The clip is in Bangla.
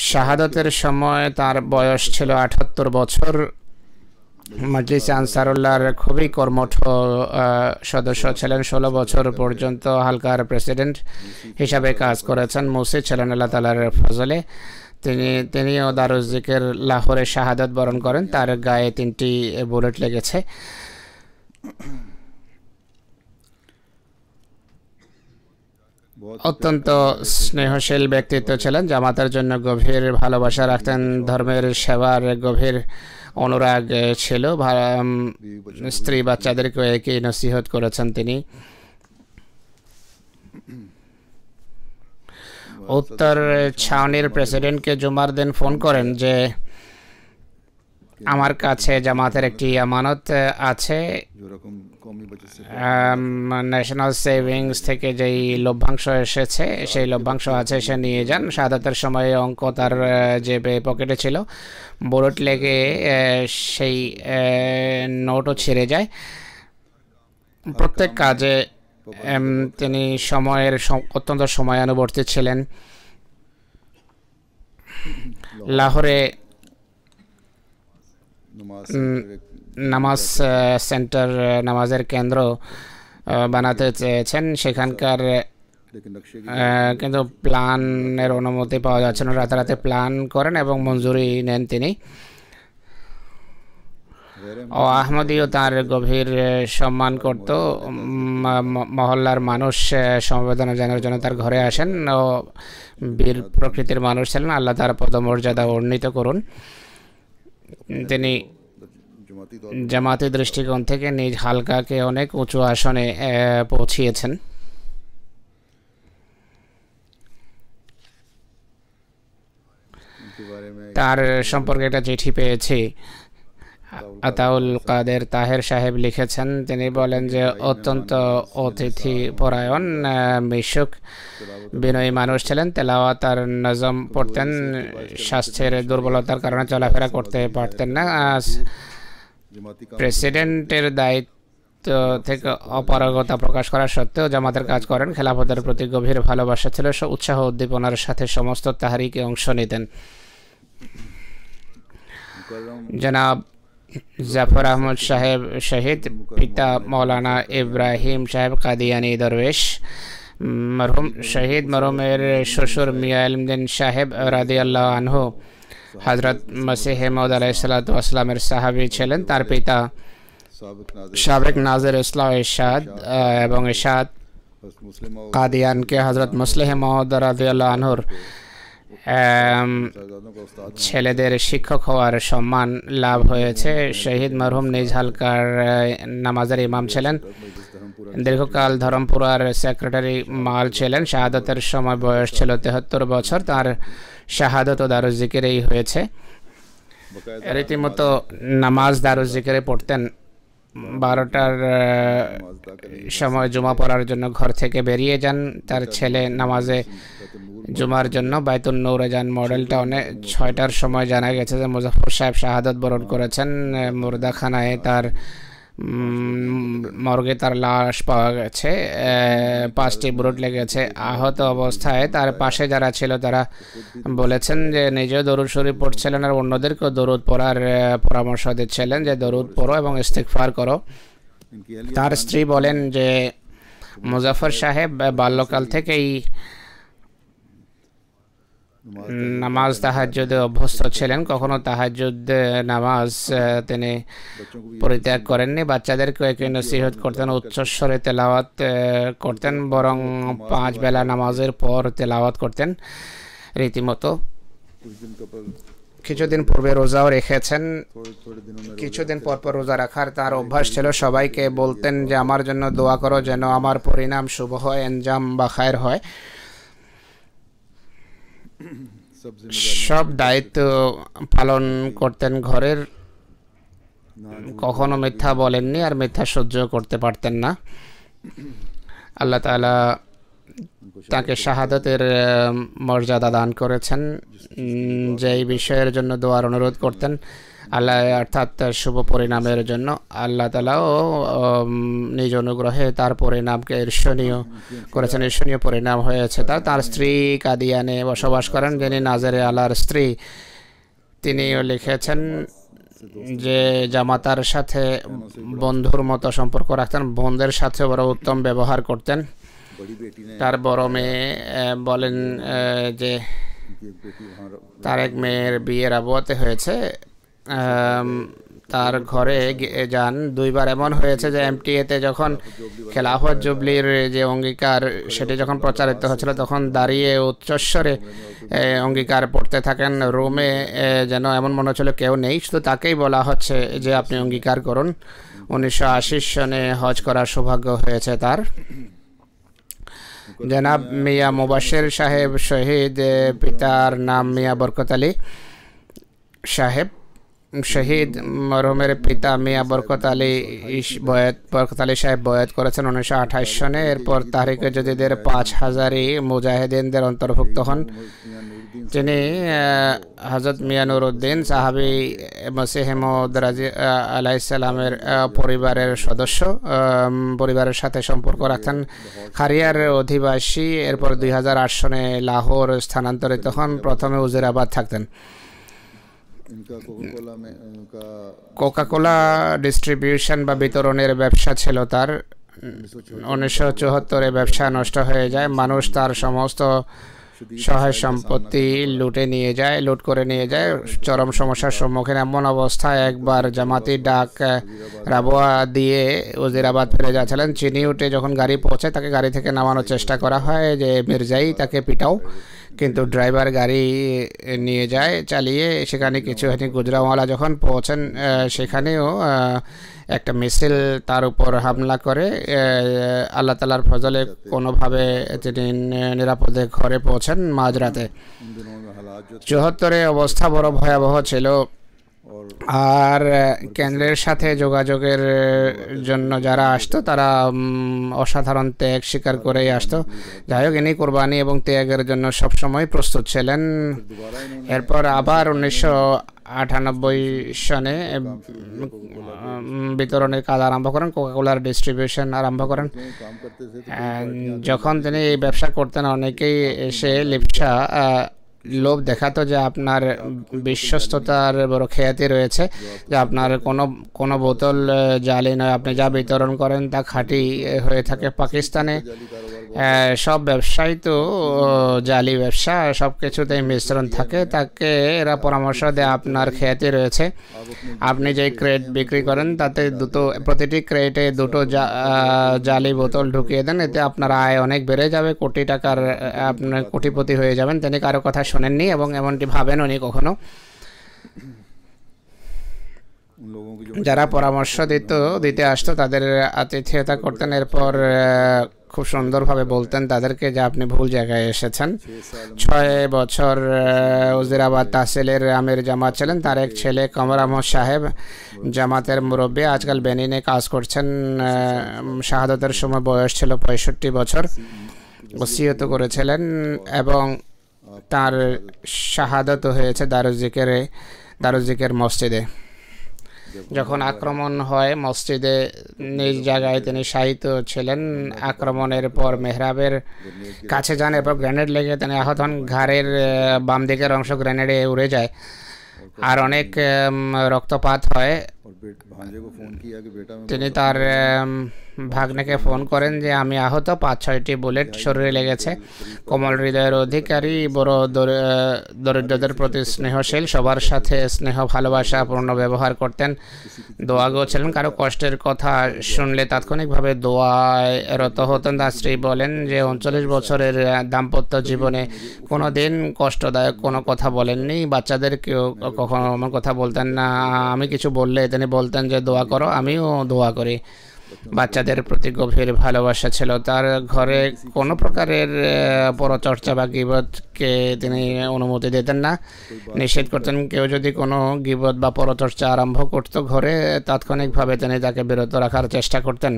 শাহাদাতের সময় তার বয়স ছিল ৭৮ বছর। মজলিস আনসারুল্লাহর খুবই কর্মঠ সদস্য ছিলেন। ১৬ বছর পর্যন্ত হালকার প্রেসিডেন্ট হিসাবে কাজ করেছেন। মুসি ছিলেন আল্লাহ তাআলার ফজলে। তিনিও দারুজ জিকির লাহোরে শাহাদাত বরণ করেন। তার গায়ে ৩টি বুলেট লেগেছে। অত্যন্ত স্নেহশীল ব্যক্তিত্ব ছিলেন। জামাতের জন্য গভীর ভালোবাসা রাখতেন। ধর্মের সেবার গভীর অনুরাগ ছিল। স্ত্রী বাচ্চাদেরকে একই নসিহত করেছেন তিনি। উত্তর ছাউনির প্রেসিডেন্টকে জুমার দিন ফোন করেন যে আমার কাছে জামাতের একটি আমানত আছে, ন্যাশনাল সেভিংস থেকে যেই লভ্যাংশ এসেছে সেই লভ্যাংশ আছে, সে নিয়ে যান। শাহাদাতের সময় অঙ্ক তার যে পকেটে ছিল, বুলেট লেগে সেই নোটও ছিঁড়ে যায়। প্রত্যেক কাজে তিনি সময়ের অত্যন্ত সময়ানুবর্তী ছিলেন। লাহোরে নামাজ সেন্টার, নামাজের কেন্দ্র বানাতে চেয়েছেন সেখানকার, কিন্তু প্ল্যানের অনুমতি পাওয়া যাচ্ছে না। রাতারাতি প্ল্যান করেন এবং মঞ্জুরি নেন তিনি। ও আহমদীও তার গভীর সম্মান করত। মহল্লার মানুষ সমবেদনা জানানোর জন্য তার ঘরে আসেন। ও বীর প্রকৃতির মানুষ ছিলেন। আল্লাহ তার পদমর্যাদা উন্নীত করুন। তিনি জামাতি দৃষ্টিকোণ থেকে নিজ হালকাকে অনেক উঁচু আসনে পৌঁছিয়েছেন। তার সম্পর্কে একটা চিঠি পেয়েছি। আতাউল কাদের তাহের সাহেব লিখেছেন, তিনি বলেন যে অত্যন্ত অতিথি পরায়ণ, মিশুক, বিনয়ী মানুষ ছিলেন। তেলাওয়াত আর নজম পড়তেন। স্বাস্থ্যের দুর্বলতার কারণে চলাফেরা করতে পারতেন না। প্রেসিডেন্টের দায়িত্ব থেকে অপারগতা প্রকাশ করা সত্ত্বেও জামাতের কাজ করেন। খেলাফতের প্রতি গভীর ভালোবাসা ছিল। উৎসাহ উদ্দীপনার সাথে সমস্ত তাহরিকে অংশ নিতেন। জনাব জাফর আহমদ সাহেব শহীদ, পিতা মৌলানা ইব্রাহিম সাহেব কাদিয়ানি দরবেশ মরহুম শহীদ। মরহুমের শ্বশুর মিয়া ইলমদ্দিন সাহেব রাদিয়াল্লাহু আনহু হযরত মসিহ মাউদ আলাইহিসসালাতু ওয়াসসালামের সাহাবী ছিলেন। তার পিতা সাবেক নাজির ইসলাহ ইরশাদ এবং ইরশাদ কাদিয়ানকে হযরত মুসলিহ মাউদ রাদিয়াল্লাহু আনহুর ছেলেদের শিক্ষক হওয়ার সম্মান লাভ হয়েছে। শহীদ মরহুম নিজ হালকার নামাজের ইমাম ছিলেন। দীর্ঘকাল ধরমপুরার সেক্রেটারি মাল ছিলেন। শাহাদাতের সময় বয়স ছিল ৭৩ বছর। তার শাহাদাত ও দারুজ জিকিরেই হয়েছে। রীতিমতো নামাজ দারুজ জিকিরে পড়তেন। 12টার সময় জুমা পড়ার জন্য ঘর থেকে বেরিয়ে যান। তার ছেলে নামাজে জুমার জন্য বাইতুল নূরে যান। মডেলটা অনেক 6টার সময় জানা গেছে যে মুজাফফর সাহেব শাহাদাত বরণ করেছেন। মুর্দাখানায় তার মর্গে তার লাশ পাওয়া গেছে। 5টি বুলেট লেগেছে। আহত অবস্থায় তার পাশে যারা ছিল তারা বলেছেন যে নিজেও দরুদ শরীফ পড়ছিলেন আর অন্যদেরকেও দরুদ পড়ার পরামর্শ দিচ্ছিলেন যে দরুদ পড়ো এবং ইস্তিগফার করো। তার স্ত্রী বলেন যে মুজাফফর সাহেব বাল্যকাল থেকেই নামাজ তাহাজ্জুদে অভ্যস্ত ছিলেন। কখনো তাহাজ্জুদ নামাজ তিনি পরিত্যাগ করেননি। বাচ্চাদেরকে একই নসিহত করতেন। উচ্চস্বরে তেলাওয়াত করতেন, বরং 5 বেলা নামাজের পর তেলাওয়াত করতেন রীতিমতো। কিছুদিন পূর্বে রোজাও রেখেছেন। কিছুদিন পর পর রোজা রাখার তার অভ্যাস ছিল। সবাইকে বলতেন যে আমার জন্য দোয়া করো যেন আমার পরিণাম শুভ হয়, এনজাম বা খায়ের হয়। সব দায়িত্ব পালন করতেন ঘরের। কখনো মিথ্যা বলেননি আর মিথ্যা সহ্য করতে পারতেন না। আল্লাহ তাআলা তাকে শাহাদাতের মর্যাদা দান করেছেন। যেই বিষয়ের জন্য দোয়ার অনুরোধ করতেন আল্লাহ অর্থাৎ শুভ পরিণামের জন্য আল্লাহ তাআলাও নিজ অনুগ্রহে তার পরিণামকে ঈর্ষণীয় করেছেন, ঈর্ষণীয় পরিণাম হয়েছে। তার স্ত্রী কাদিয়ানে বসবাস করেন, যিনি নাজারে আলার স্ত্রী। তিনিও লিখেছেন যে জামাতার সাথে বন্ধুর মতো সম্পর্ক রাখতেন, বোনদের সাথে বড় উত্তম ব্যবহার করতেন। তার বড় মেয়ে বলেন যে তার এক মেয়ের বিয়ের আবহাওয়াতে হয়েছে, তার ঘরে যান। দুইবার এমন হয়েছে যে এমটিএতে যখন খেলাফত জুবলির যে অঙ্গীকার সেটি যখন প্রচারিত হচ্ছিল, তখন দাঁড়িয়ে উচ্চস্বরে অঙ্গীকার পড়তে থাকেন। রুমে যেন এমন মনে হচ্ছিল কেউ নেই, শুধু তাকেই বলা হচ্ছে যে আপনি অঙ্গীকার করুন। 1980 সনে হজ করার সৌভাগ্য হয়েছে তার। জনাব মিয়া মুবাশির সাহেব শহীদ, পিতার নাম মিয়া বরকত আলী সাহেব। শহীদ মরহুমের পিতা মিয়া বরকত আলী সাহেব বয়াত করেছেন 1928 সনে। এরপর তাহরিকে জদিদের 5000 মুজাহিদিনদের অন্তর্ভুক্ত হন। তিনি হযরত মিয়া নুরউদ্দিন সাহাবী মসিহ মউদ রাজি আলাইহিস সালামের পরিবারের সদস্য, পরিবারের সাথে সম্পর্ক রাখতেন। খারিয়ার অধিবাসী। এরপর 2008 সনে লাহোর স্থানান্তরিত হন। প্রথমে উজিরাবাদ থাকতেন। কোকাকোলা ডিস্ট্রিবিউশন বা বিতরণের ব্যবসা ছিল তার। 1974-এ ব্যবসা নষ্ট হয়ে যায়। মানুষ তার সমস্ত সহায় সম্পত্তি লুট করে নিয়ে যায়। চরম সমস্যার সম্মুখীন। এমন অবস্থায় একবার জামাতি ডাক রাবোয়া দিয়ে উজিরাবাদ ফিরে যাচ্ছিলেন। চিনিউটে যখন গাড়ি পৌঁছায়, তাকে গাড়ি থেকে নামানোর চেষ্টা করা হয় যে মির্জাই তাকে পিটাও, কিন্তু ড্রাইভার গাড়ি নিয়ে যায় চালিয়ে। সেখানে কিছু হয়নি। গুজরাওয়ালা যখন পৌঁছেন, সেখানেও একটা মিছিল তার উপর হামলা করে। আল্লাহ তাআলার ফজলে কোনোভাবে তিনি নিরাপদে ঘরে পৌঁছেন মাঝরাতে। 74-এ অবস্থা বড় ভয়াবহ ছিল। আর কেন্দ্রের সাথে যোগাযোগের জন্য যারা আসতো তারা অসাধারণ ত্যাগ স্বীকার করেই আসতো। যাই হোক, ইনি কোরবানি এবং ত্যাগের জন্য সবসময় প্রস্তুত ছিলেন। এরপর আবার 1998 সনে বিতরণের কাজ আরম্ভ করেন, কোকাকোলার ডিস্ট্রিবিউশন আরম্ভ করেন। যখন তিনি এই ব্যবসা করতেন, অনেকেই এসে লিপসা লোভ দেখাতো যে আপনার বিশ্বস্ততার বড় খ্যাতি রয়েছে, যে আপনার কোনো বোতল জালি নয়, আপনি যা বিতরণ করেন তা খাঁটি হয়ে থাকে। পাকিস্তানে সব ব্যবসায়ী তো জালি ব্যবসা, সব কিছুতেই মিশ্রণ থাকে। তাকে এরা পরামর্শ দেয় আপনার খ্যাতি রয়েছে, আপনি যে ক্রেট বিক্রি করেন তাতে প্রতিটি ক্রেটে 2টো জালি বোতল ঢুকিয়ে দেন, এতে আপনার আয় অনেক বেড়ে যাবে, কোটি টাকার আপনার কোটিপতি হয়ে যাবেন। তিনি কারো কথা শোনেননি এবং এমনটি ভাবেন উনি কখনো। যারা পরামর্শ দিতে আসতো তাদের আতিথেয়তা করতেন। এরপর খুব সুন্দরভাবে বলতেন তাদেরকে যে আপনি ভুল জায়গায় এসেছেন। 6 বছর উজিরাবাদ তাহসিলের আমির জামাত ছিলেন। তার এক ছেলে কমর আহমদ সাহেব জামাতের মুরব্বী, আজকাল বেনিনে কাজ করছেন। শাহাদতের সময় বয়স ছিল 65 বছর। ওসিয়ত করেছিলেন এবং তার শাহাদত হয়েছে দারুজিকের মসজিদে। যখন আক্রমণ হয় মসজিদে, নিজ জায়গায় তিনি শায়িত ছিলেন। আক্রমণের পর মেহরাবের কাছে যান, এরপর গ্রেনেড লেগে তিনি আহত হন। ঘাড়ের বাম দিকের অংশ গ্রেনেডে উড়ে যায় আর অনেক রক্তপাত হয়। তিনি তার ভাগ্নেকে ফোন করেন যে আমি আহত, 5-6টি বুলেট শরীরে লেগেছে। কোমল হৃদয়ের অধিকারী, বড় দরিদ্রদের প্রতি স্নেহশীল, সবার সাথে স্নেহ ভালোবাসা পূর্ণ ব্যবহার করতেন। দোয়াগো ছিলেন, কারো কষ্টের কথা শুনলে তাৎক্ষণিকভাবে দোয়ায় রত হতেন। তার স্ত্রী বলেন যে 39 বছরের দাম্পত্য জীবনে কোনো দিন কষ্টদায়ক কোনো কথা বলেননি। বাচ্চাদেরকেও কখনো আমার কথা বলতেন না। আমি কিছু বললে তিনি বলতেন যে দোয়া করো, আমিও দোয়া করি। বাচ্চাদের প্রতি গভীর ভালোবাসা ছিল তার। ঘরে কোনো প্রকারের পরচর্চা বা গীবতকে তিনি অনুমতি দিতেন না, নিষেধ করতেন। কেউ যদি কোনো গীবত বা পরচর্চা আরম্ভ করত ঘরে, তাৎক্ষণিকভাবে তিনি তাকে বিরত রাখার চেষ্টা করতেন।